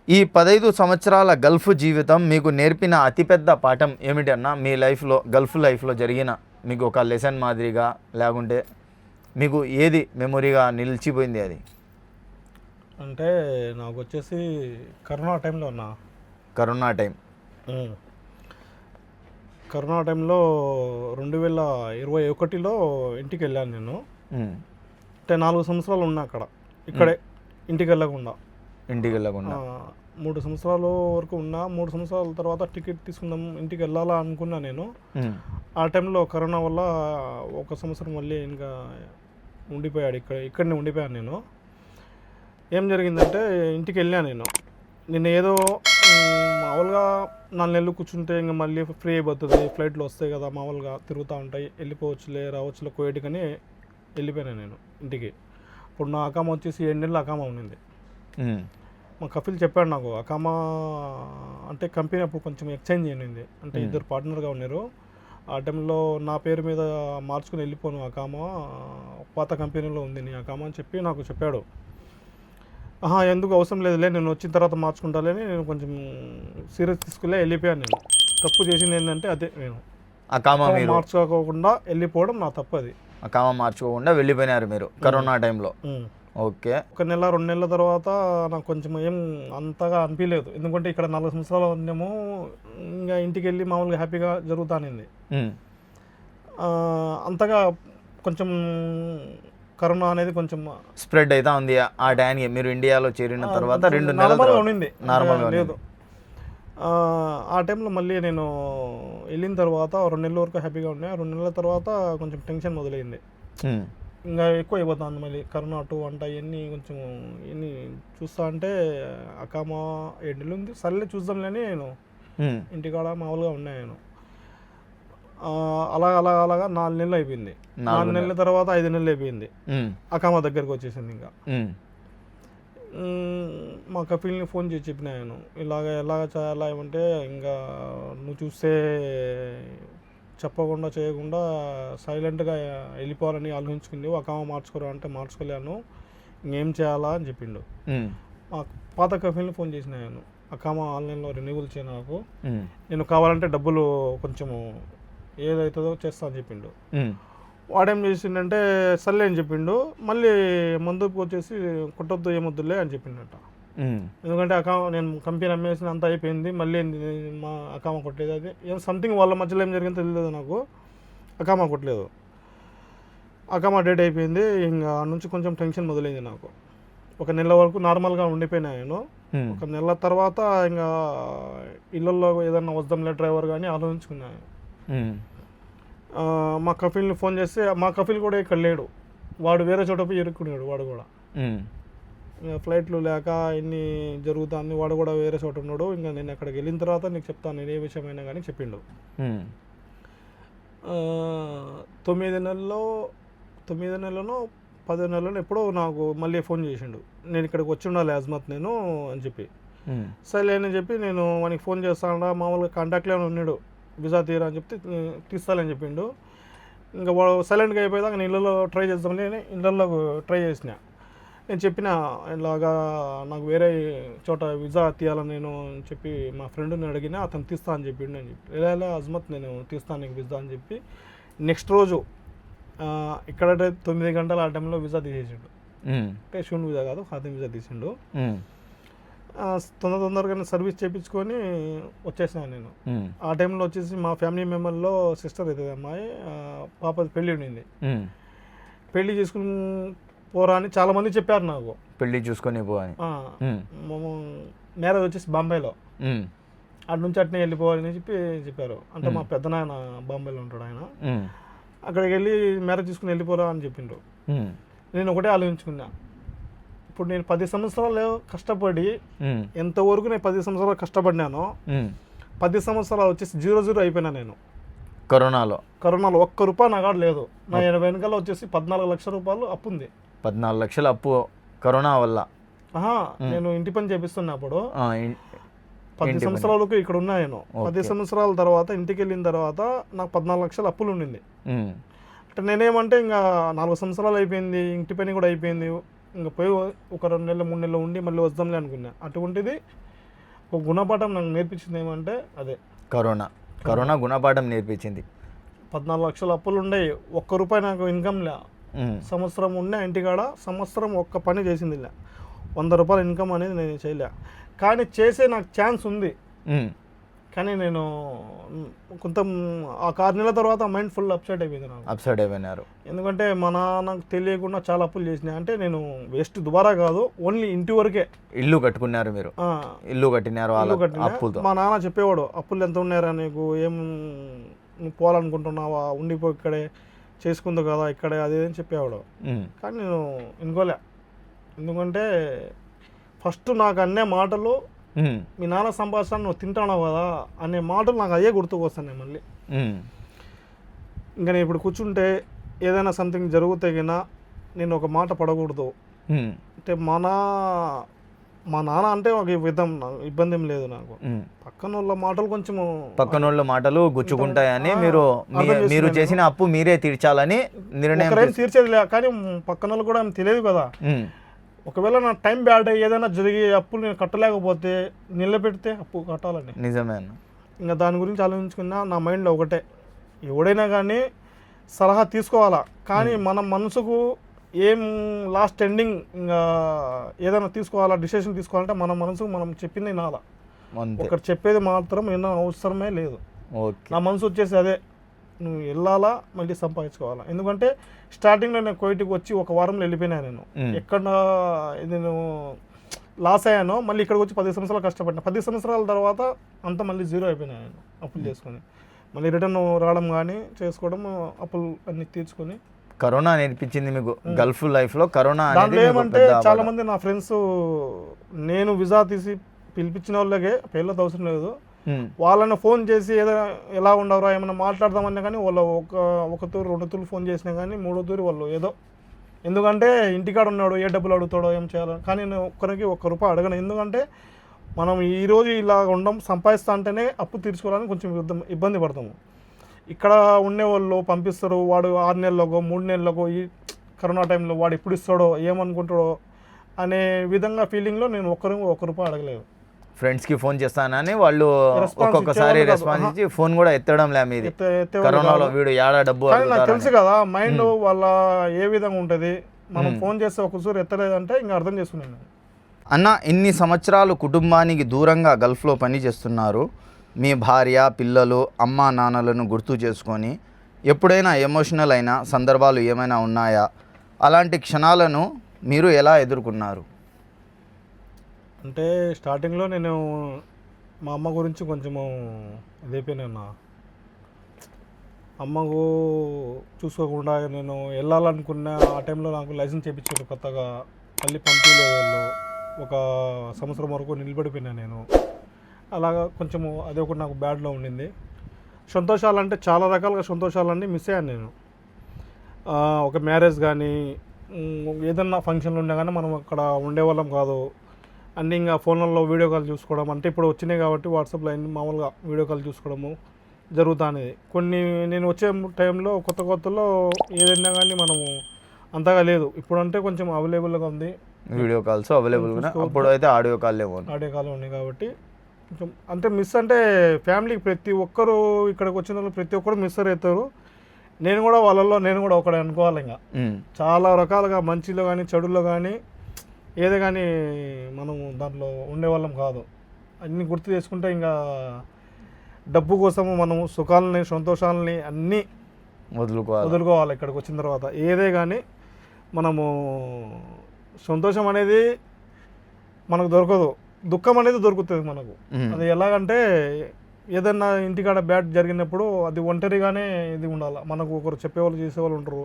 ఈ 15 సంవత్సరాల గల్ఫ్ జీవితం మీకు నేర్పిన అతిపెద్ద పాఠం ఏమిటన్నా మీ లైఫ్‌లో గల్ఫ్ లైఫ్‌లో జరిగిన మీకు ఒక లెసన్ మాదిరిగా లేకుంటే మీకు ఏది మెమొరీగా నిలిచిపోయింది అది? అంటే నాకొచ్చేసి కరోనా టైంలో అన్నా. Corona time. హ్మ్. కరోనా టైంలో 2021లో ఇంటికెళ్ళాను నేను. హ్మ్. అంటే 4 సంవత్సరాలు ఉన్నా అక్కడ. ఇక్కడే ఇంటికెళ్ళకుండా. ఇంటికెళ్ళకుండా. 3 సంవత్సరాల వరకు ఉన్నా. 3 సంవత్సరాల తర్వాత టికెట్ తీసుకుందాం ఇంటికెళ్ళాలా అనుకున్నా నేను. హ్మ్. ఆ టైంలో కరోనా వల్ల ఒక సంవత్సరం మళ్ళీ ఇంకా ఉండిపోయాడు. ఇక్కడనే ఉండిపోయాను నేను. ఏం జరిగిందంటే ఇంటికెళ్ళాను నేను. నేను ఏదో మామూలుగా 4 నెలలు కూర్చుంటే ఇంక మళ్ళీ ఫ్రీ అయిపోతుంది. ఫ్లైట్లు వస్తాయి కదా, మామూలుగా తిరుగుతూ ఉంటాయి, వెళ్ళిపోవచ్చులే రావచ్చులే కోయేటికని వెళ్ళిపోయాను నేను ఇంటికి. ఇప్పుడు నా అకామ వచ్చేసి 7 నెలలు అకామ ఉన్నింది. హ్మ్. మా కఫీల్ చెప్పాడు నాకు అకామ అంటే కంపెనీ అప్పుడు కొంచెం ఎక్స్చేంజ్ అయ్యింది. అంటే ఇద్దరు పార్ట్నర్గా ఉన్నారు. ఆ టైంలో నా పేరు మీద మార్చుకుని వెళ్ళిపోను అకామ, పాత కంపెనీలో ఉంది నీ అకామ అని చెప్పి నాకు చెప్పాడు. ఎందుకు అవసరం లేదులే, నేను వచ్చిన తర్వాత మార్చుకుంటాలే అని నేను కొంచెం సీరియస్ తీసుకులే వెళ్ళిపోయాను. నేను తప్పు చేసింది ఏంటంటే అదే, నేను అకామా మీరు మార్చుకోకుండా వెళ్ళిపోవడం నా తప్పు. అది అకామా మార్చుకోకుండా వెళ్ళిపోయినారు మీరు కరోనా టైంలో. ఓకే. 1 నెల 2 నెలల తర్వాత నాకు కొంచెం ఏం అంతగా అనిపించలేదు. ఎందుకంటే ఇక్కడ 4 సంవత్సరాలు ఉన్నాము, ఇంకా ఇంటికి వెళ్ళి మామూలుగా హ్యాపీగా జరుగుతానింది. అంతగా కొంచెం కరోనా అనేది కొంచెం స్ప్రెడ్ అవుతా ఉంది ఆ టైంకి మీరు ఇండియాలో చేరిన తర్వాత 2 నెలల నార్మల్గా ఉండింది, నార్మల్గా లేదు. ఆ టైంలో మళ్ళీ నేను వెళ్ళిన తర్వాత 2 నెలల వరకు హ్యాపీగా ఉన్నాయి. 2 నెలల తర్వాత కొంచెం టెన్షన్ మొదలైంది. ఇంకా ఎక్కువ అయిపోతుంది మళ్ళీ కరోనా 2 అంట ఇవన్నీ కొంచెం ఇవన్నీ చూస్తా అంటే అకామా 7 నెలలు ఉంది, సర్లే చూద్దాంలేని నేను ఇంటికాడ మామూలుగా ఉన్నాయి. నేను అలాగా 4 నెలలు అయిపోయింది. 4 నెలల తర్వాత 5 నెలలు అయిపోయింది. అకామా దగ్గరకు వచ్చేసింది. ఇంకా మా కఫీల్ని ఫోన్ చేసి చెప్పిన నేను ఎలాగ చేయాలా ఏమంటే, ఇంకా నువ్వు చూస్తే చెప్పకుండా చేయకుండా సైలెంట్గా వెళ్ళిపోవాలని ఆలోచించుకుంది. అకామా మార్చుకోరా అంటే మార్చుకోలేను, ఇంకేం చేయాలా అని చెప్పిండు. మా పాత కఫీల్ని ఫోన్ చేసిన నేను, అకామా ఆన్లైన్లో రెన్యూవల్ చేయ నాకు, నేను కావాలంటే డబ్బులు కొంచెము ఏదవుతుందో చేస్తా అని చెప్పిండు. వాడేం చేసిండంటే సర్లే అని చెప్పిండు. మళ్ళీ ముందుకు వచ్చేసి కొట్టొద్దు ఏమొద్దులే అని చెప్పిండట. ఎందుకంటే నేను కంపెనీ అమ్మేసిన అంతా అయిపోయింది, మళ్ళీ మా అకామా కొట్టలేదు. అది ఏం సంథింగ్ వాళ్ళ మధ్యలో ఏం జరిగిందో తెలియదు నాకు. అకామా కొట్టలేదు, అకామా డేట్ అయిపోయింది. ఇంకా నుంచి కొంచెం టెన్షన్ మొదలైంది నాకు. 1 నెల వరకు నార్మల్గా ఉండిపోయినా నేను. 1 నెల తర్వాత ఇంకా ఇళ్ళల్లో ఏదన్నా వద్దాంలే డ్రైవర్ కానీ ఆలోచించుకున్నాను. మా కఫీల్ని ఫోన్ చేస్తే మా కఫీల్ కూడా ఇక్కడ లేడు, వాడు వేరే చోట పోయి ఇరుక్కున్నాడు. వాడు కూడా ఫ్లైట్లు లేక ఇన్ని జరుగుతుంది, వాడు కూడా వేరే చోట ఉన్నాడు. ఇంకా నేను అక్కడికి వెళ్ళిన తర్వాత నీకు చెప్తాను, నేను ఏ విషయమైనా కానీ చెప్పిండు. 9 నెలల్లో 10 నెలల్లో ఎప్పుడో నాకు మళ్ళీ ఫోన్ చేసిండు, నేను ఇక్కడికి వచ్చి ఉండాలి అజ్మత్ నేను అని చెప్పి. సరే అని చెప్పి నేను వానికి ఫోన్ చేస్తాను, మామూలుగా కాంటాక్ట్లోనే ఉన్నాడు. వీసా తీరా అని చెప్తే తీస్తానని చెప్పిండు. ఇంకా వాడు సైలెంట్గా అయిపోయేదాకా నేను ఇళ్ళలో ట్రై చేద్దామని ఇళ్ళల్లో ట్రై చేసిన. నేను చెప్పిన ఇలాగా నాకు వేరే చోట వీసా తీయాలని నేను అని చెప్పి మా ఫ్రెండ్ని అడిగినా, అతను తీస్తా అని చెప్పిండు. అని చెప్పి ఎలా అజ్మత్ నేను తీస్తాను నీకు వీసా అని చెప్పి నెక్స్ట్ రోజు ఇక్కడ 9 గంటల ఆ టైంలో వీసా తీసేసిండు. అంటే షూన్ వీసా కాదు, ఖాతం వీసా తీసిండు. తొందరగానే సర్వీస్ చేయించుకొని వచ్చేసినాను నేను. ఆ టైంలో వచ్చేసి మా ఫ్యామిలీ మెంబర్లో సిస్టర్ అవుతుంది అమ్మాయి, పాపది పెళ్ళి ఉండింది. పెళ్ళి చేసుకుని పోరా అని చాలామంది చెప్పారు నాకు. పెళ్ళి చూసుకొని పోని మ్యారేజ్ వచ్చేసి బాంబేలో, అటు నుంచి అట్నే వెళ్ళిపోవాలని చెప్పారు. అంటే మా పెద్దనాయన బాంబేలో ఉంటాడు ఆయన. అక్కడికి వెళ్ళి మ్యారేజ్ చేసుకుని వెళ్ళిపోరా అని చెప్పిండ్రు. నేను ఒకటే ఆలోచించుకున్నా, ఇప్పుడు నేను 10 సంవత్సరాలు కష్టపడి ఎంతవరకు నేను 10 సంవత్సరాలు కష్టపడినానో 10 సంవత్సరాలు వచ్చేసి 0 అయిపోయినా నేను కరోనాలో. 1 రూపాయి నా కాడ లేదు. నా వెనకాల వచ్చేసి 14 లక్షల రూపాయలు అప్పు ఉంది. 14 లక్షల అప్పు కరోనా వల్ల. నేను ఇంటి పని చేపిస్తున్నప్పుడు 10 సంవత్సరాలకు ఇక్కడ ఉన్నా నేను. 10 సంవత్సరాల తర్వాత ఇంటికి వెళ్ళిన తర్వాత నాకు 14 లక్షల అప్పులు ఉండింది. అంటే నేనేమంటే ఇంకా 4 సంవత్సరాలు అయిపోయింది, ఇంటి పని కూడా అయిపోయింది, ఇంకా పోయి ఒక 2 నెలలు 3 నెలలు ఉండి మళ్ళీ వద్దాంలే అనుకున్నా. అటువంటిది ఒక గుణపాఠం నాకు నేర్పించింది ఏమంటే అదే కరోనా గుణపాఠం నేర్పించింది. 14 లక్షల అప్పులు ఉండేవి, ఒక్క రూపాయి నాకు ఇన్కమ్ లే. సంవత్సరం ఉండే ఇంటికాడ సంవత్సరం ఒక్క పని చేసింది లే, 100 రూపాయల ఇన్కమ్ అనేది నేను చేయలే. కానీ చేసే నాకు ఛాన్స్ ఉంది. కానీ నేను కొంత ఆ 6 నెలల తర్వాత మైండ్ ఫుల్ అప్సెట్ అయిపోయింది నాకు. అప్సెట్ అయిపోయినారు. ఎందుకంటే మా నాన్నకు తెలియకుండా చాలా అప్పులు చేసినాయి. అంటే నేను వేస్ట్ దుబారా కాదు, ఓన్లీ ఇంటి వరకే. ఇల్లు కట్టుకున్నారు మీరు? ఇల్లు కట్టినారు అప్పులతో. మా నాన్న చెప్పేవాడు, అప్పులు ఎంత ఉన్నారా నీకు, ఏం నువ్వు పోవాలనుకుంటున్నావా, ఉండిపో ఇక్కడే చేసుకుంది కదా ఇక్కడే, అదేదని చెప్పేవాడు. కానీ నేను వినుకోలే. ఎందుకంటే ఫస్ట్ నాకు అనే మాటలు, మీ నాన్న సంపాదిస్తాను నువ్వు తింటావు కదా అనే మాటలు నాకు అయ్యే గుర్తుకొస్తాను మళ్ళీ. ఇంకా నేను ఇప్పుడు కూర్చుంటే ఏదైనా సంథింగ్ జరిగితే గినా నేను ఒక మాట పడకూడదు. అంటే మా నాన్న అంటే ఒక విధం ఇబ్బంది ఏం లేదు నాకు. పక్కన వాళ్ళ మాటలు కొంచెం గుచ్చుకుంటాయని మీరు చేసిన అప్పు మీరే తీర్చాలని నిర్ణయం. తీర్చేది లే, కానీ పక్కన వాళ్ళు కూడా తెలియదు కదా. ఒకవేళ నా టైం బ్యాడ్ ఏదైనా జరిగి అప్పులు నేను కట్టలేకపోతే నిలబెడితే అప్పు కట్టాలని. నిజమే. ఇంకా దాని గురించి ఆలోచించుకున్నా. నా మైండ్లో ఒకటే, ఎవడైనా కానీ సలహా తీసుకోవాలా, కానీ మన మనసుకు ఏం లాస్ట్ ఎండింగ్ ఇంకా ఏదైనా తీసుకోవాలా, డిసిషన్ తీసుకోవాలంటే మన మనసుకు మనం చెప్పింది వినాలా. ఒకటి చెప్పేది మాత్రం ఏమో అవసరమే లేదు. నా మనసు వచ్చేసి అదే, నువ్వు వెళ్ళాలా మళ్ళీ సంపాదించుకోవాలా. ఎందుకంటే స్టార్టింగ్లో నేను కోయిటికి వచ్చి 1 వారంలో వెళ్ళిపోయినా. నేను ఎక్కడ నేను లాస్ అయ్యానో మళ్ళీ ఇక్కడికి వచ్చి 10 సంవత్సరాలు కష్టపడినా. 10 సంవత్సరాల తర్వాత అంతా మళ్ళీ జీరో అయిపోయినా నేను, అప్పులు చేసుకొని. మళ్ళీ రిటర్న్ రావడం కానీ చేసుకోవడం, అప్పులు అన్ని తీర్చుకొని. కరోనా నేర్పించింది మీకు గల్ఫ్ లైఫ్లో. కరోనా దాంట్లో ఏమంటే చాలా మంది నా ఫ్రెండ్స్, నేను విజా తీసి పిలిపించిన వాళ్ళకే పేర్లతో అవసరం లేదు, వాళ్ళని ఫోన్ చేసి ఏదైనా ఎలా ఉండవరా ఏమైనా మాట్లాడదామన్నా కానీ వాళ్ళు ఒక తూరు 2 తూర్లు ఫోన్ చేసినా కానీ 3వ తూరి వాళ్ళు ఏదో, ఎందుకంటే ఇంటికాడ ఉన్నాడు ఏ డబ్బులు అడుగుతాడో ఏం చేయాలో. కానీ నేను ఒక్కరికి 1 రూపాయి అడగను. ఎందుకంటే మనం ఈరోజు ఇలా ఉండం సంపాదిస్తా అంటేనే అప్పు తీర్చుకోవాలని కొంచెం ఇబ్బంది పడతాము. ఇక్కడ ఉండేవాళ్ళు పంపిస్తారు, వాడు 6 నెలలకో 3 నెలలకో ఈ కరోనా టైంలో వాడు ఎప్పుడు ఇస్తాడో ఏమనుకుంటాడో అనే విధంగా ఫీలింగ్లో నేను 1 రూపాయి అడగలేదు. ఫ్రెండ్స్కి ఫోన్ చేస్తానని వాళ్ళు ఒక్కొక్కసారి రెస్పాన్స్ ఇచ్చి ఫోన్ కూడా ఎత్తడం లే మీది. కరోనాలో వీడు ఏడా డబ్బు. నాకు తెలుసు కదా మైండ్ వాళ్ళ ఏ విధంగా ఉంటుంది. మనం ఫోన్ చేస్తే ఒకసారి ఎత్తలేదంటే ఇంకా అర్థం చేసుకున్నాను. అన్న, ఇన్ని సంవత్సరాలు కుటుంబానికి దూరంగా గల్ఫ్లో పని చేస్తున్నారు. మీ భార్య, పిల్లలు, అమ్మా నాన్నలను గుర్తు చేసుకొని ఎప్పుడైనా ఎమోషనల్ అయిన సందర్భాలు ఏమైనా ఉన్నాయా? అలాంటి క్షణాలను మీరు ఎలా ఎదుర్కొన్నారు? అంటే స్టార్టింగ్లో నేను మా అమ్మ గురించి కొంచెము ఇదైపోయినా. అమ్మకు చూసుకోకుండా నేను వెళ్ళాలనుకున్న ఆ టైంలో నాకు లైసెన్స్ చేయించారు కొత్తగా, మళ్ళీ పంపించలేదు వాళ్ళు. 1 సంవత్సరం వరకు నిలబడిపోయినా నేను. అలాగా కొంచెము అది ఒకటి నాకు బ్యాడ్లో ఉండింది. సంతోషాలు అంటే చాలా రకాలుగా సంతోషాలన్నీ మిస్ అయ్యాను నేను. ఒక మ్యారేజ్ కానీ ఏదన్నా ఫంక్షన్లు ఉన్నా కానీ మనం అక్కడ ఉండేవాళ్ళం కాదు. అన్నీ ఇంకా ఫోన్లలో వీడియో కాల్ చూసుకోవడం, అంటే ఇప్పుడు వచ్చినాయి కాబట్టి వాట్సాప్లో అన్ని మామూలుగా వీడియో కాల్ చూసుకోవడము జరుగుతుంది. కొన్ని నేను వచ్చే టైంలో కొత్తలో ఏదైనా కానీ మనము అంతగా లేదు. ఇప్పుడు అంటే కొంచెం అవైలబుల్గా ఉంది, వీడియో కాల్స్ అవైలబుల్గా. అప్పుడు అయితే ఆడియో కాల్ ఉన్నాయి కాబట్టి కొంచెం అంటే మిస్. అంటే ఫ్యామిలీకి ప్రతి ఒక్కరు ఇక్కడికి వచ్చిన వాళ్ళు ప్రతి ఒక్కరు మిస్ అవుతారు. నేను కూడా వాళ్ళల్లో నేను కూడా ఒకటి అనుకోవాలి. ఇంకా చాలా రకాలుగా మంచిలో కానీ చెడులో కానీ ఏదో కానీ మనము దాంట్లో ఉండేవాళ్ళం కాదు. అన్నీ గుర్తు చేసుకుంటే ఇంకా డబ్బు కోసము మనము సుఖాలని సంతోషాలని అన్నీ వదులుకోవాలి. ఇక్కడికి వచ్చిన తర్వాత ఏదే కానీ మనము సంతోషం అనేది మనకు దొరకదు, దుఃఖం అనేది దొరుకుతుంది మనకు. అది ఎలాగంటే ఏదన్నా ఇంటికాడ బ్యాడ్ జరిగినప్పుడు అది ఒంటరిగానే ఇది ఉండాలి, మనకు ఒకరు చెప్పేవాళ్ళు చేసేవాళ్ళు ఉంటారు.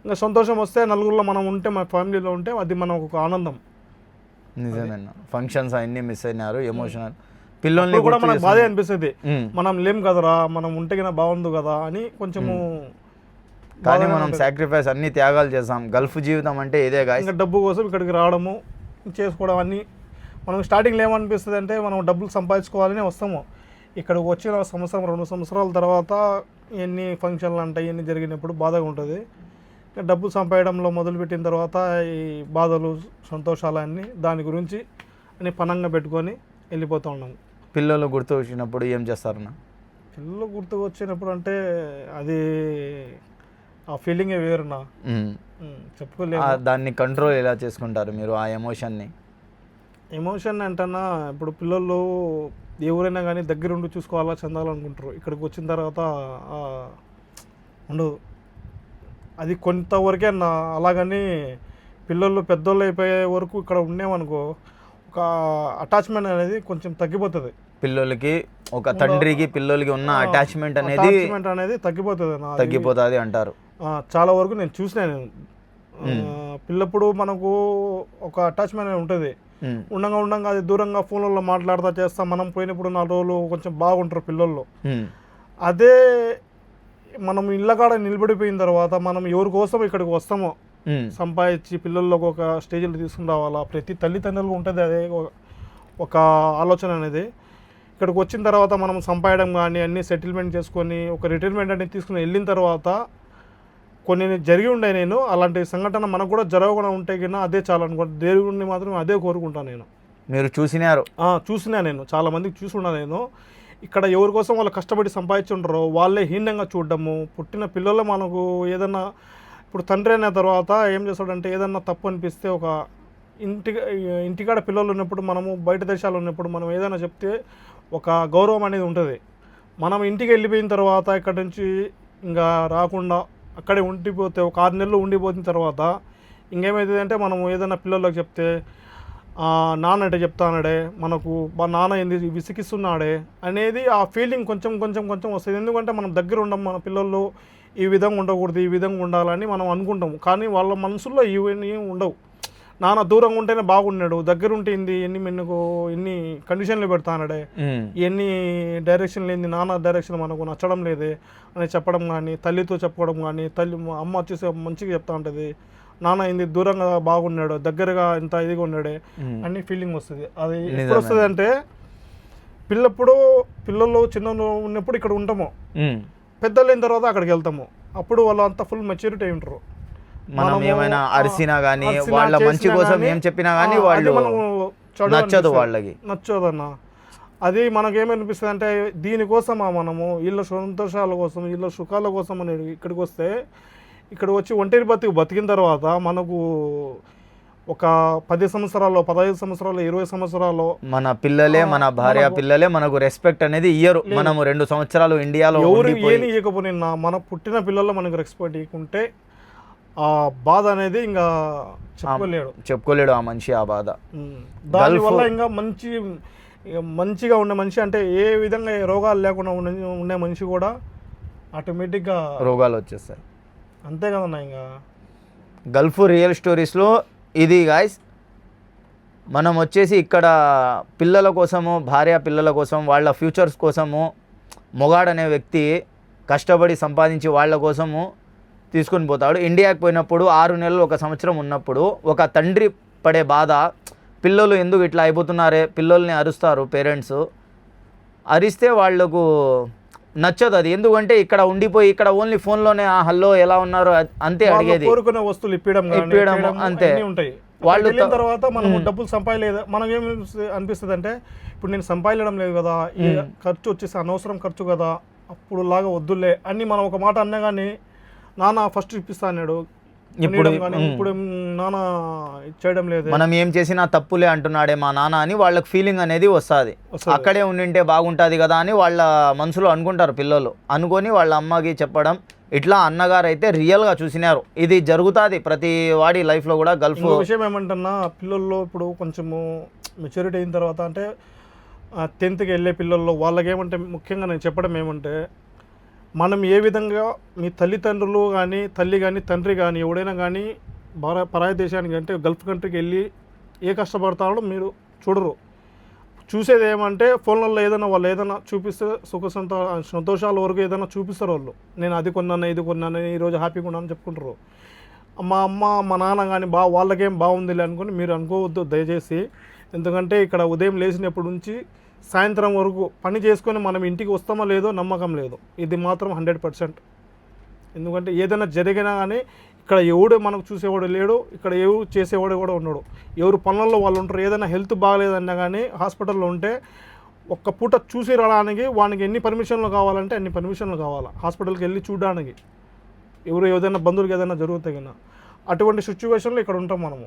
ఇంకా సంతోషం వస్తే నలుగురిలో మనం ఉంటే, మన ఫ్యామిలీలో ఉంటే అది మనకు ఒక ఆనందం. నిజమేనా? ఫంక్షన్స్ అన్నీ మిస్ అయినారు, ఎమోషనల్. పిల్లల్ని కూడా మనకు బాధే అనిపిస్తుంది, మనం లేం కదరా, మనం ఉంటే కన్నా బాగుంది కదా అని కొంచెము. కానీ మనం సాక్రిఫైస్ అన్ని త్యాగాలు చేసాం. గల్ఫ్ జీవితం అంటే ఇదే గాయ్స్. ఇంకా డబ్బు కోసం ఇక్కడికి రావడము చేసుకోవడం అన్నీ మనం స్టార్టింగ్లో ఏమనిపిస్తుంది అంటే మనం డబ్బులు సంపాదించుకోవాలని వస్తాము. ఇక్కడికి వచ్చిన 1-2 సంవత్సరాల తర్వాత ఎన్ని ఫంక్షన్లు అంటాయి ఎన్ని జరిగినప్పుడు బాధగా ఉంటుంది. డబ్బులు సంపాదడంలో మొదలుపెట్టిన తర్వాత ఈ బాధలు సంతోషాలన్నీ దాని గురించి అని పనంగా పెట్టుకొని వెళ్ళిపోతూ ఉన్నాం. పిల్లలు గుర్తు వచ్చినప్పుడు ఏం చేస్తారన్న? పిల్లలు గుర్తుకు వచ్చినప్పుడు అంటే అది ఆ ఫీలింగే వేరున్నా, చెప్పుకోలేము. దాన్ని కంట్రోల్ ఎలా చేసుకుంటారు మీరు ఆ ఎమోషన్ని? ఎమోషన్ అంటన్నా ఇప్పుడు పిల్లలు ఎవరైనా కానీ దగ్గరుండి చూసుకోవాలా చెందాలనుకుంటారు. ఇక్కడికి వచ్చిన తర్వాత ఉండదు. అది కొంతవరకే అన్న. అలాగని పిల్లలు పెద్దోళ్ళు అయిపోయే వరకు ఇక్కడ ఉండేమనుకో ఒక అటాచ్మెంట్ అనేది కొంచెం తగ్గిపోతుంది. పిల్లలకి ఒక తండ్రికి పిల్లలకి ఉన్న అటాచ్మెంట్ అనేది తగ్గిపోతుంది అంటారు. చాలా వరకు నేను చూసినాను. పిల్లప్పుడు మనకు ఒక అటాచ్మెంట్ అనేది ఉంటుంది. ఉండంగా అది దూరంగా ఫోన్లలో మాట్లాడుతూ చేస్తాం. మనం పోయినప్పుడు 4 రోజులు కొంచెం బాగుంటారు పిల్లల్లో. అదే మనం ఇళ్ళకాడ నిలబడిపోయిన తర్వాత మనం ఎవరి కోసం ఇక్కడికి వస్తామో సంపాదించి పిల్లల్లోకి ఒక స్టేజ్లో తీసుకుని రావాలా, ప్రతి తల్లిదండ్రులకు ఉంటుంది అదే ఒక ఆలోచన అనేది. ఇక్కడికి వచ్చిన తర్వాత మనం సంపాదడం కానీ అన్నీ సెటిల్మెంట్ చేసుకొని ఒక రిటైర్మెంట్ అనేది తీసుకుని వెళ్ళిన తర్వాత కొన్ని జరిగి ఉండే నేను అలాంటి సంఘటన మనకు కూడా జరగకుండా ఉంటే కన్నా అదే చాలా అనుకుంటా. దేవుడిని మాత్రం అదే కోరుకుంటాను నేను. మీరు చూసినా నేను చాలా మందికి చూసున్నా. నేను ఇక్కడ ఎవరి కోసం వాళ్ళు కష్టపడి సంపాదించుంటారో వాళ్ళే హీనంగా చూడడము. పుట్టిన పిల్లలు మనకు ఏదన్నా ఇప్పుడు తండ్రి అయిన తర్వాత ఏం చేస్తాడంటే ఏదన్నా తప్పు అనిపిస్తే ఒక ఇంటికాడ పిల్లలు ఉన్నప్పుడు మనము బయట దేశాలు ఉన్నప్పుడు మనం ఏదైనా చెప్తే ఒక గౌరవం అనేది ఉంటుంది. మనం ఇంటికి వెళ్ళిపోయిన తర్వాత ఇక్కడ నుంచి ఇంకా రాకుండా అక్కడే ఉండిపోతే ఒక 6 నెలలు ఉండిపోయిన తర్వాత ఇంకేమవుతుంది అంటే మనం ఏదైనా పిల్లలకు చెప్తే నాన్న అంటే చెప్తానాడే, మనకు నాన్న ఏంది విసిగిస్తున్నాడే అనేది ఆ ఫీలింగ్ కొంచెం వస్తుంది. ఎందుకంటే మనం దగ్గర ఉండం, మన పిల్లలు ఈ విధంగా ఉండకూడదు, ఈ విధంగా ఉండాలని మనం అనుకుంటాము. కానీ వాళ్ళ మనసుల్లో ఇవన్నీ ఉండవు. నాన్న దూరంగా ఉంటేనే బాగున్నాడు, దగ్గర ఉంటే ఎన్ని కండిషన్లు పెడతానాడే, ఎన్ని డైరెక్షన్లు ఏంది, నాన్న డైరెక్షన్ మనకు నచ్చడం లేదే అని చెప్పడం కానీ, తల్లితో చెప్పుకోవడం కానీ, అమ్మ వచ్చేసి మంచిగా చెప్తా ఉంటుంది, నాన్న ఏంది దూరంగా బాగున్నాడు, దగ్గరగా ఇంత ఇదిగా ఉన్నాడే అన్ని ఫీలింగ్ వస్తుంది. అది ఎప్పుడు వస్తుంది అంటే పిల్లలు చిన్న ఉన్నప్పుడు ఇక్కడ ఉంటాము, పెద్దలు అయిన తర్వాత అక్కడికి వెళ్తాము. అప్పుడు వాళ్ళు అంతా ఫుల్ మెచ్యూరిటీ అయి ఉంటారు. మనం ఏమైనా అరిసినా కానీ వాళ్ళ మంచి కోసం ఏం చెప్పినా కానీ వాళ్ళు నచ్చదన్న. అది మనకేమనిపిస్తుంది అంటే దీనికోసమా మనము వీళ్ళ సంతోషాల కోసం వీళ్ళ సుఖాల కోసం అనేది ఇక్కడికి వస్తే, ఇక్కడికి వచ్చి ఒంటరి బతికిన తర్వాత మనకు ఒక 10 సంవత్సరాలు 15 సంవత్సరాలు 20 సంవత్సరాలు మన పిల్లలే మన భార్య పిల్లలే మనకు రెస్పెక్ట్ అనేది ఇయ్యరు. మనము 2 సంవత్సరాలు ఇండియాలో ఎవరు ఏమి ఇవ్వకపోయినా మన పుట్టిన పిల్లల్లో మనకు రెస్పెక్ట్ ఇవ్వకుంటే ఆ బాధ అనేది ఇంకా చెప్పుకోలేడు ఆ మనిషి ఆ బాధ. దానివల్ల ఇంకా మంచిగా ఉండే మనిషి అంటే ఏ విధంగా రోగాలు లేకుండా ఉండే మనిషి కూడా ఆటోమేటిక్గా రోగాలు వచ్చేస్తాయి. అంతే కదన్నా. ఇంకా గల్ఫ్ రియల్ స్టోరీస్లో ఇది గాయస్, మనం వచ్చేసి ఇక్కడ పిల్లల కోసము, భార్య పిల్లల కోసం, వాళ్ళ ఫ్యూచర్స్ కోసము మొగాడనే వ్యక్తి కష్టపడి సంపాదించి వాళ్ళ కోసము తీసుకొని పోతాడు. ఇండియాకి పోయినప్పుడు 6 నెలలు 1 సంవత్సరం ఉన్నప్పుడు ఒక తండ్రి పడే బాధ, పిల్లలు ఎందుకు ఇట్లా అయిపోతున్నారే, పిల్లల్ని అరుస్తారు పేరెంట్స్, అరిస్తే వాళ్ళకు నచ్చదు అది. ఎందుకంటే ఇక్కడ ఉండిపోయి ఇక్కడ ఓన్లీ ఫోన్లోనే హలో ఎలా ఉన్నారు అంతే అడిగేది, కోరుకునే వస్తువులు ఇప్పించడం అంతే ఉంటాయి. వాళ్ళు తర్వాత మనం డబ్బులు సంపాదలేదు, మనకు ఏమి అనిపిస్తుంది అంటే ఇప్పుడు నేను సంపాదడం లేదు కదా, ఖర్చు వచ్చేసి అనవసరం ఖర్చు కదా, అప్పుడు లాగా వద్దులే అని మనం ఒక మాట అన్నా కానీ నాన్న ఫస్ట్ ఇప్పిస్తా అన్నాడు, ఇప్పుడు నాన్న చేయడం లేదు, మనం ఏం చేసినా తప్పులే అంటున్నాడే మా నాన్న అని వాళ్ళకి ఫీలింగ్ అనేది వస్తుంది. అక్కడే ఉండింటే బాగుంటుంది కదా అని వాళ్ళ మనసులో అనుకుంటారు పిల్లలు. అనుకొని వాళ్ళ అమ్మకి చెప్పడం, ఇట్లా అన్నగారు అయితే రియల్గా చూసినారు. ఇది జరుగుతుంది ప్రతి వాడి లైఫ్లో కూడా. గల్ఫ్ విషయం ఏమంటున్నా, పిల్లల్లో ఇప్పుడు కొంచెము మెచ్యూరిటీ అయిన తర్వాత అంటే 10th వెళ్ళే పిల్లల్లో వాళ్ళకేమంటే ముఖ్యంగా నేను చెప్పడం ఏమంటే, మనం ఏ విధంగా మీ తల్లిదండ్రులు కానీ తల్లి కానీ తండ్రి కానీ ఎవడైనా కానీ పరాయి దేశానికి అంటే గల్ఫ్ కంట్రీకి వెళ్ళి ఏ కష్టపడతాడో మీరు చూడరు. చూసేది ఏమంటే ఫోన్లలో ఏదైనా వాళ్ళు ఏదైనా చూపిస్తే సంతోషాల వరకు ఏదైనా చూపిస్తారు వాళ్ళు. నేను అది కొన్నాను ఇది కొన్నాను ఈరోజు హ్యాపీగా ఉన్నాను చెప్పుకుంటారు. మా అమ్మ మా నాన్న కానీ వాళ్ళకేం బాగుందిలే అనుకుని మీరు అనుకోవద్దు దయచేసి. ఎందుకంటే ఇక్కడ ఉదయం లేచినప్పటి నుంచి సాయంత్రం వరకు పని చేసుకొని మనం ఇంటికి వస్తామో లేదో నమ్మకం లేదు. ఇది మాత్రం 100%. ఎందుకంటే ఏదైనా జరిగినా కానీ ఇక్కడ ఎవడు మనకు చూసేవాడు లేడు, ఇక్కడ ఎవరు చేసేవాడు కూడా ఉండడు. ఎవరు పనుల్లో వాళ్ళు ఉంటారు. ఏదైనా హెల్త్ బాగాలేదన్నా కానీ హాస్పిటల్లో ఉంటే ఒక్క పూట చూసి రావడానికి వానికి ఎన్ని పర్మిషన్లు కావాలంటే అన్ని పర్మిషన్లు కావాలి హాస్పిటల్కి వెళ్ళి చూడడానికి. ఎవరు ఏదైనా బంధువులకి ఏదైనా జరుగుతాయి కన్నా అటువంటి సిచ్యువేషన్లో ఇక్కడ ఉంటాం మనము.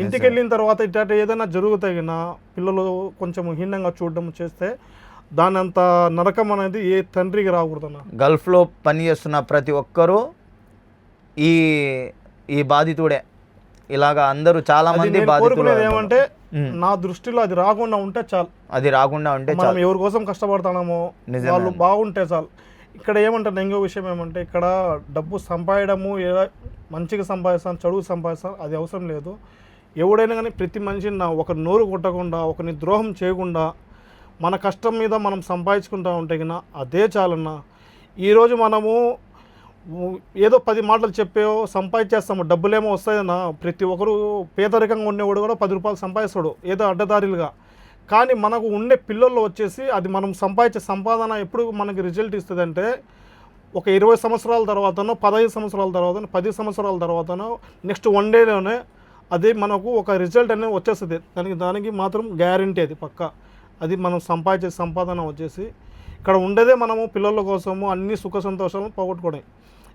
ఇంటికి వెళ్ళిన తర్వాత ఇట్లా ఏదైనా జరుగుతాయి కన్నా పిల్లలు కొంచెం హీనంగా చూడడం చేస్తే దాని అంత నరకం అనేది ఏ తండ్రికి రాకూడదన్న. గల్ఫ్లో పనిచేస్తున్న ప్రతి ఒక్కరూ ఈ ఈ బాధితుడే. ఇలాగా అందరూ చాలా మంది బాధితులు. ఏమంటే నా దృష్టిలో అది రాకుండా ఉంటే చాలు. అది రాకుండా ఉంటే మనం ఎవరి కోసం కష్టపడతామో వాళ్ళు బాగుంటే చాలు. ఇక్కడ ఏమంటారు ఇంకో విషయం ఏమంటే ఇక్కడ డబ్బు సంపాదడము మంచిగా సంపాదిస్తాను, చదువు సంపాదిస్తాను అది అవసరం లేదు. ఎవడైనా కానీ ప్రతి మనిషిని ఒకరి నోరు కొట్టకుండా ఒకరిని ద్రోహం చేయకుండా మన కష్టం మీద మనం సంపాదించుకుంటా ఉంటే కన్నా అదే చాలన్నా. ఈరోజు మనము ఏదో 10 మాటలు చెప్పేవో సంపాదించేస్తాము, డబ్బులేమో వస్తాయన్నా. ప్రతి ఒక్కరు పేదరికంగా ఉండేవాడు కూడా 10 రూపాయలు సంపాదిస్తాడు ఏదో అడ్డదారులుగా. కానీ మనకు ఉండే పిల్లల్లో వచ్చేసి అది మనం సంపాదించే సంపాదన ఎప్పుడు మనకి రిజల్ట్ ఇస్తుంది అంటే ఒక 20 సంవత్సరాల తర్వాతనో 15 సంవత్సరాల తర్వాతనో 10 సంవత్సరాల తర్వాతనో నెక్స్ట్ 1 డేలోనే అది మనకు ఒక రిజల్ట్ అనేది వచ్చేస్తుంది. దానికి మాత్రం గ్యారంటీ అది పక్క. అది మనం సంపాదించే సంపాదన వచ్చేసి ఇక్కడ ఉండేదే మనము పిల్లల కోసము అన్ని సుఖ సంతోషాలను పోగొట్టుకోవడం.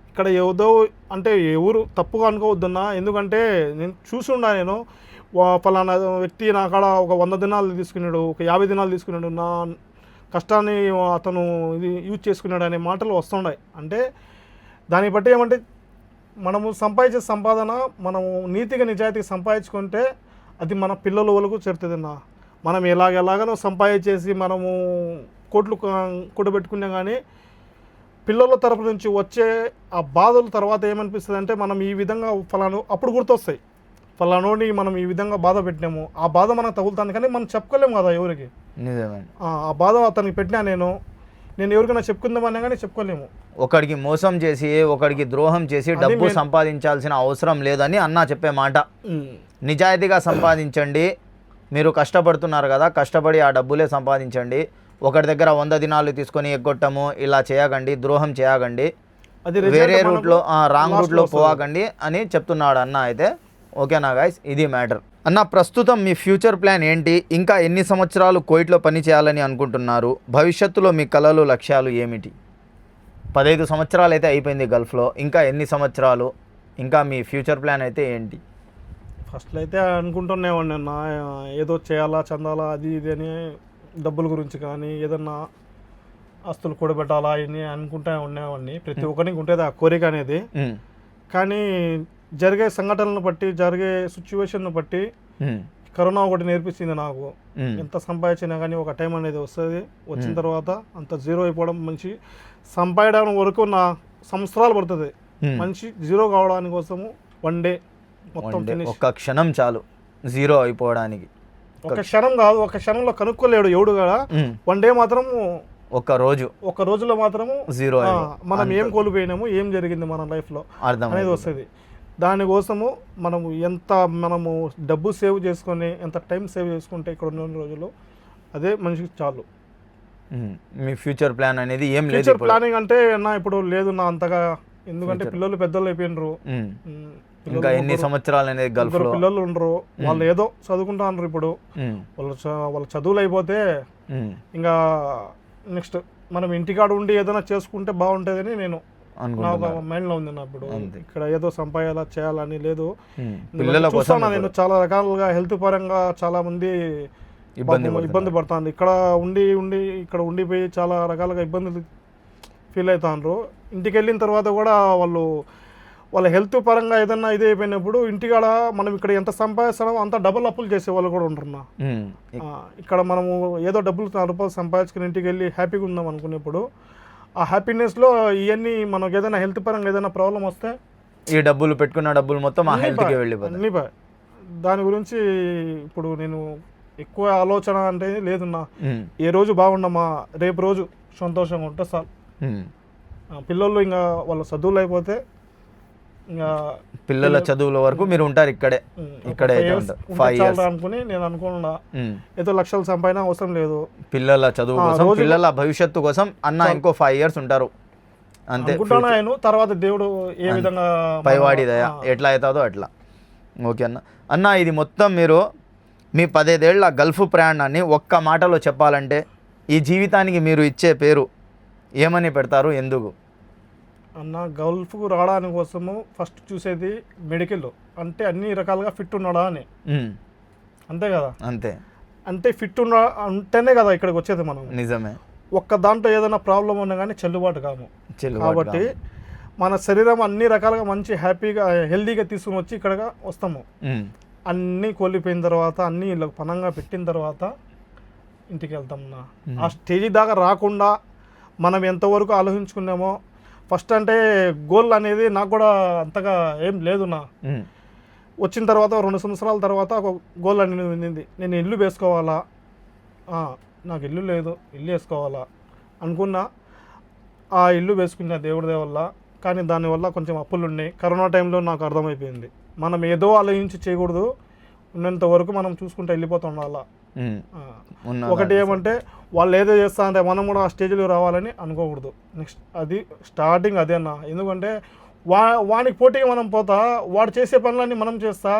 ఇక్కడ ఏదో అంటే ఎవరు తప్పుగా అనుకోవద్దన్నా. ఎందుకంటే నేను చూసుండా నేను ఫలానా వ్యక్తి నా కాడ ఒక 100 దినాలు తీసుకున్నాడు, ఒక 50 దినాలు తీసుకున్నాడు, నా కష్టాన్ని అతను ఇది యూజ్ చేసుకున్నాడు అనే మాటలు వస్తున్నాయి. అంటే దాన్ని బట్టి ఏమంటే మనము సంపాదించే సంపాదన మనము నీతిగా నిజాయితీగా సంపాదించుకుంటే అది మన పిల్లల వరకు చేరుతుందన్నా. మనం ఎలాగనో సంపాదించేసి మనము కోట్లు కూడబెట్టుకున్నా కానీ పిల్లల తరపు నుంచి వచ్చే ఆ బాధల తర్వాత ఏమనిపిస్తుంది అంటే మనం ఈ విధంగా ఫలాను అప్పుడు గుర్తొస్తాయి. ఫలానోని మనం ఈ విధంగా బాధ పెట్టినాము, ఆ బాధ మనకు తగులుతుంది కానీ మనం చెప్పుకోలేము కదా ఎవరికి. ఆ బాధ అతనికి పెట్టినా నేను ఎవరికైనా చెప్పుకుందామన్నా కానీ చెప్పుకోలేము. ఒకడికి మోసం చేసి ఒకడికి ద్రోహం చేసి డబ్బు సంపాదించాల్సిన అవసరం లేదని అన్న చెప్పే మాట. నిజాయితీగా సంపాదించండి. మీరు కష్టపడుతున్నారు కదా, కష్టపడి ఆ డబ్బులే సంపాదించండి. ఒకటి దగ్గర 100 దినాలు తీసుకొని ఎగ్గొట్టము ఇలా చేయకండి, ద్రోహం చేయకండి, అది వేరే రూట్లో రాంగ్ రూట్లో పోవకండి అని చెప్తున్నాడు అన్న. అయితే ఓకేనా గైస్, ఇది మ్యాటర్. అన్న ప్రస్తుతం మీ ఫ్యూచర్ ప్లాన్ ఏంటి? ఇంకా ఎన్ని సంవత్సరాలు కువైట్లో పని చేయాలని అనుకుంటున్నారు? భవిష్యత్తులో మీ కలలు లక్ష్యాలు ఏమిటి? 15 సంవత్సరాలు అయితే అయిపోయింది గల్ఫ్లో, ఇంకా ఎన్ని సంవత్సరాలు? ఇంకా మీ ఫ్యూచర్ ప్లాన్ అయితే ఏంటి? ఫస్ట్లో అయితే అనుకుంటున్నామండి అన్న ఏదో చేయాలా చందాలా అది ఇది అని డబ్బుల గురించి కానీ ఏదన్నా ఆస్తులు కూడబెట్టాలా అని అనుకుంటూ ఉండేవాడిని. ప్రతి ఒక్కరికి ఉంటుంది ఆ కోరిక అనేది. కానీ జరిగే సంఘటనలను బట్టి జరిగే సిచ్యువేషన్ బట్టి కరోనా ఒకటి నేర్పించింది నాకు. ఎంత సంపాదించినా కానీ ఒక టైం అనేది వస్తుంది. వచ్చిన తర్వాత అంత జీరో అయిపోవడం మనిషి సంపాదడం వరకు నా సంవత్సరాలు పడుతుంది. మనిషి జీరో కావడానికి కోసము 1 డే మొత్తం ఒక్క క్షణం చాలు జీరో అయిపోవడానికి. ఒక క్షణం కాదు, ఒక క్షణంలో కనుక్కోలేడు ఎవడు కూడా. 1 డే మాత్రం ఒక రోజులో మాత్రము జీరో మనం ఏం కోల్పోయినాము, ఏం జరిగింది మన లైఫ్లో అనేది వస్తుంది. దానికోసము మనము డబ్బు సేవ్ చేసుకొని ఎంత టైం సేవ్ చేసుకుంటే ఇక్కడ ఉన్న రోజుల్లో అదే మనిషికి చాలు. మీ ఫ్యూచర్ ప్లాన్ అనేది ఏం లేదు? ఫ్యూచర్ ప్లానింగ్ అంటే ఇప్పుడు లేదు నా అంతగా. ఎందుకంటే పిల్లలు పెద్దలు అయిపోయినరు. ఇంకా ఎన్ని సంవత్సరాలు అనేది గల్ఫ్లో పిల్లలు ఉండరు. వాళ్ళు ఏదో చదువుకుంటున్నారు. ఇప్పుడు వాళ్ళ చదువులు అయిపోతే ఇంకా నెక్స్ట్ మనం ఇంటికాడ ఉండి ఏదైనా చేసుకుంటే బాగుంటుందని నేను నా మైండ్లో ఉంది. నా ఇప్పుడు ఇక్కడ ఏదో సంపాదాలా చేయాలని లేదు. చూస్తాను నేను చాలా రకాలుగా హెల్త్ పరంగా చాలా మంది ఇబ్బంది పడుతుంది. ఇక్కడ ఉండిపోయి చాలా రకాలుగా ఇబ్బందులు ఫీల్ అవుతారు. ఇంటికి వెళ్ళిన తర్వాత కూడా వాళ్ళ హెల్త్ పరంగా ఏదన్నా ఇది అయిపోయినప్పుడు ఇంటికాడ మనం ఇక్కడ ఎంత సంపాదిస్తామో అంత డబుల్ అప్పులు చేసే వాళ్ళు కూడా ఉంటున్నా. ఇక్కడ మనము ఏదో డబ్బులు 4 రూపాయలు సంపాదించుకుని ఇంటికి వెళ్ళి హ్యాపీగా ఉందాం అనుకునేప్పుడు ఆ హ్యాపీనెస్లో ఇవన్నీ మనకు ఏదైనా హెల్త్ పరంగా ఏదైనా ప్రాబ్లం వస్తే ఈ డబ్బులు పెట్టుకున్న డబ్బులు మొత్తం ఆ హెల్త్కి వెళ్ళిపోతాయి. దాని గురించి ఇప్పుడు నేను ఎక్కువ ఆలోచన అంటే లేదున్నా. ఏ రోజు బాగుండమా, రేపు రోజు సంతోషంగా ఉంటే సార్. పిల్లలు ఇంకా వాళ్ళ చదువులు అయిపోతే ఇంకా పిల్లల చదువుల వరకు మీరు ఉంటారు ఇక్కడే 5 years అనుకుని నేను అనుకున్నా. ఏదో లక్షలు సంపాదన అవసరం లేదు. పిల్లల చదువు కోసం, పిల్లల భవిష్యత్తు కోసం అన్న ఇంకో 5 years ఉంటారు. అంతే అనుకుంటాను ఆయన తర్వాత దేవుడు ఏ విధంగా పైవాడి దయ ఎట్లా అవుతుందో అట్లా. ఓకే అన్న. అన్న ఇది మొత్తం మీరు మీ 15 ఏళ్ల గల్ఫ్ ప్రయాణాన్ని ఒక్క మాటలో చెప్పాలంటే ఈ జీవితానికి మీరు ఇచ్చే పేరు ఏమని పెడతారు, ఎందుకు? అన్న గల్ఫ్కు రావడానికి కోసము ఫస్ట్ చూసేది మెడికల్, అంటే అన్ని రకాలుగా ఫిట్ ఉన్నాడా అని. అంతే కదా, అంతే. అంటే ఫిట్ ఉంటేనే కదా ఇక్కడికి వచ్చేది మనం. నిజమే. ఒక్క దాంట్లో ఏదైనా ప్రాబ్లం ఉన్నా కానీ చెల్లుబాటు కాము. కాబట్టి మన శరీరం అన్ని రకాలుగా మంచి హ్యాపీగా హెల్దీగా తీసుకుని వచ్చి ఇక్కడ వస్తాము. అన్నీ కోల్పోయిన తర్వాత అన్నీ వీళ్ళకి పనంగా పెట్టిన తర్వాత ఇంటికి వెళ్తాం. ఆ స్టేజ్ దాకా రాకుండా మనం ఎంతవరకు ఆలోచించుకున్నామో ఫస్ట్, అంటే గోల్ అనేది నాకు కూడా అంతగా ఏం లేదు. వచ్చిన తర్వాత 2 సంవత్సరాల తర్వాత ఒక గోల్ అనేది ఉంది. నేను ఇల్లు వేసుకోవాలా, నాకు ఇల్లు లేదు, ఇల్లు వేసుకోవాలా అనుకున్నా. ఆ ఇల్లు వేసుకున్నా దేవుడి వల్ల. కానీ దానివల్ల కొంచెం అప్పులు ఉన్నాయి. కరోనా టైంలో నాకు అర్థమైపోయింది, మనం ఏదో ఆలోచించి చేయకూడదు, ఉన్నంత వరకు మనం చూసుకుంటూ వెళ్ళిపోతాం. అలా ఒకటి ఏమంటే వాళ్ళు ఏదో చేస్తా అంటే మనం కూడా ఆ స్టేజ్లో రావాలని అనుకోకూడదు. నెక్స్ట్ అది స్టార్టింగ్ అదే అన్న. ఎందుకంటే వానికి పోటీగా మనం పోతా, వాడు చేసే పనులన్నీ మనం చేస్తా,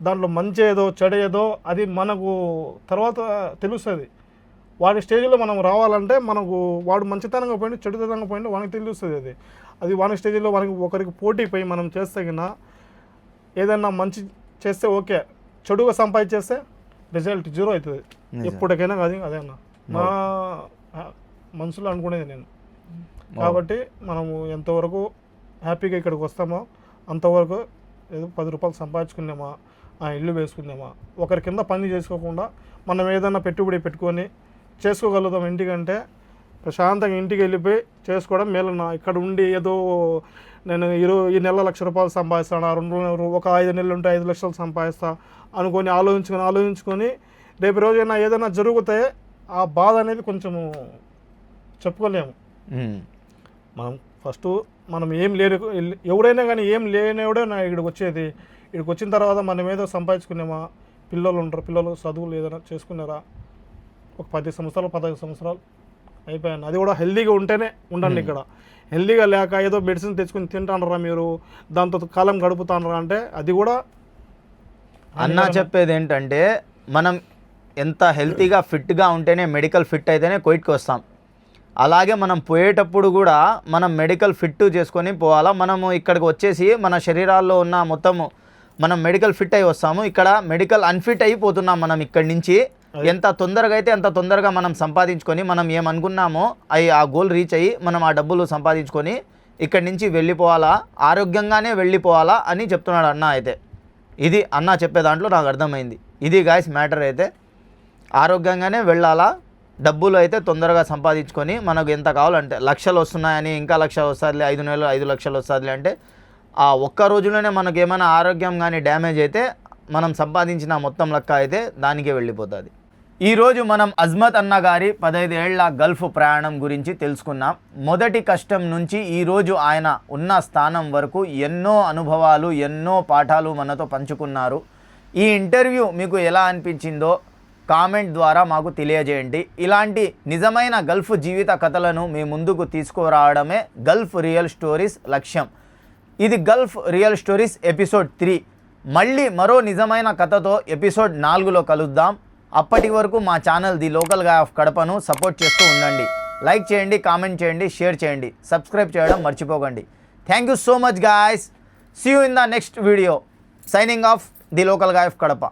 దాంట్లో మంచి ఏదో చెడు ఏదో అది మనకు తర్వాత తెలుస్తుంది. వాడి స్టేజ్లో మనం రావాలంటే మనకు వాడు మంచితనంగా పోయింది చెడుతనంగా పోయింది వానికి తెలుస్తుంది. అది వాని స్టేజ్లో వానికి ఒకరికి పోటీ పోయి మనం చేస్తే కన్నా ఏదైనా మంచి చేస్తే ఓకే, చెడుగా సంపాదించేస్తే రిజల్ట్ 0 అవుతుంది ఎప్పటికైనా. అదే అన్న మా మనసులో అనుకునేది నేను. కాబట్టి మనము ఎంతవరకు హ్యాపీగా ఇక్కడికి వస్తామో అంతవరకు ఏదో 10 రూపాయలు సంపాదించుకున్నామా, ఇల్లు వేసుకున్నామా, ఒకరి కింద పని చేసుకోకుండా మనం ఏదైనా పెట్టుబడి పెట్టుకొని చేసుకోగలుగుతాం. ఇంటికంటే ప్రశాంతంగా ఇంటికి వెళ్ళిపోయి చేసుకోవడం మేలన్నా. ఇక్కడ ఉండి ఏదో నేను ఈ నెల ₹1,00,000 సంపాదిస్తాను, 2 ఒక 5 నెలలు ఉంటే 5 లక్షలు సంపాదిస్తా అనుకొని ఆలోచించుకొని రేపు రోజైనా ఏదైనా జరిగితే ఆ బాధ అనేది కొంచెము చెప్పుకోలేము. మనం ఫస్ట్ మనం ఏం లేని ఎవడైనా కానీ ఏం లేనివాడే నా ఇక్కడికి వచ్చేది. ఇక్కడికి వచ్చిన తర్వాత మనం ఏదో సంపాదించుకున్నామా, పిల్లలు ఉంటారు, పిల్లలు చదువులు ఏదైనా చేసుకున్నారా, ఒక 10 సంవత్సరాలు 15 సంవత్సరాలు అయిపోయాను. అది కూడా హెల్దీగా ఉంటేనే ఉండండి. ఇక్కడ హెల్దీగా లేక ఏదో మెడిసిన్ తెచ్చుకుని తింటానరా మీరు, దాంతో కాలం గడుపుతానరా అంటే అది కూడా. అన్నా చెప్పేది ఏంటంటే మనం ఎంత హెల్తీగా ఫిట్గా ఉంటేనే మెడికల్ ఫిట్ అయితేనే కోయిట్కి వస్తాం. అలాగే మనం పోయేటప్పుడు కూడా మనం మెడికల్ ఫిట్ చేసుకొని పోవాలా. మనము ఇక్కడికి వచ్చేసి మన శరీరాల్లో ఉన్న మొత్తము మనం మెడికల్ ఫిట్ అయి వస్తాము. ఇక్కడ మెడికల్ అన్ఫిట్ అయిపోతున్నాం. మనం ఇక్కడి నుంచి ఎంత తొందరగా అయితే అంత తొందరగా మనం సంపాదించుకొని మనం ఏమనుకున్నామో ఆ గోల్ రీచ్ అయ్యి మనం ఆ డబ్బులు సంపాదించుకొని ఇక్కడి నుంచి వెళ్ళిపోవాలా, ఆరోగ్యంగానే వెళ్ళిపోవాలా అని చెప్తున్నాడు అన్న. అయితే ఇది అన్న చెప్పే దాంట్లో నాకు అర్థమైంది. ఇది గాయస్ మ్యాటర్. అయితే ఆరోగ్యంగానే వెళ్ళాలా, డబ్బులు అయితే తొందరగా సంపాదించుకొని మనకు ఎంత కావాలంటే లక్షలు వస్తున్నాయని ఇంకా 1,00,000 వస్తుంది, 5 నెలలు 5 లక్షలు వస్తుంది అంటే ఆ ఒక్క రోజులోనే మనకు ఏమైనా ఆరోగ్యం కానీ డ్యామేజ్ అయితే మనం సంపాదించిన మొత్తం లెక్క అయితే దానికే వెళ్ళిపోతుంది. ఈరోజు మనం అజ్మత్ అన్న గారి 15 ఏళ్ల గల్ఫ్ ప్రయాణం గురించి తెలుసుకున్నాం. మొదటి కష్టం నుంచి ఈరోజు ఆయన ఉన్న స్థానం వరకు ఎన్నో అనుభవాలు, ఎన్నో పాఠాలు మనతో పంచుకున్నారు. ఈ ఇంటర్వ్యూ మీకు ఎలా అనిపించిందో కామెంట్ ద్వారా మాకు తెలియజేయండి. ఇలాంటి నిజమైన గల్ఫ్ జీవిత కథలను మీ ముందుకు తీసుకురావడమే గల్ఫ్ రియల్ స్టోరీస్ లక్ష్యం. ఇది గల్ఫ్ రియల్ స్టోరీస్ ఎపిసోడ్ 3. మళ్ళీ మరో నిజమైన కథతో ఎపిసోడ్ 4లో కలుద్దాం. అప్పటి వరకు మా channel the local guy of కడపను సపోర్ట్ చేస్తూ ఉండండి. లైక్ చేయండి, కామెంట్ చేయండి, షేర్ చేయండి, సబ్స్క్రైబ్ చేయడం మర్చిపోకండి. Thank you so much guys. See you in the next video. Signing off the local guy of Kadapa.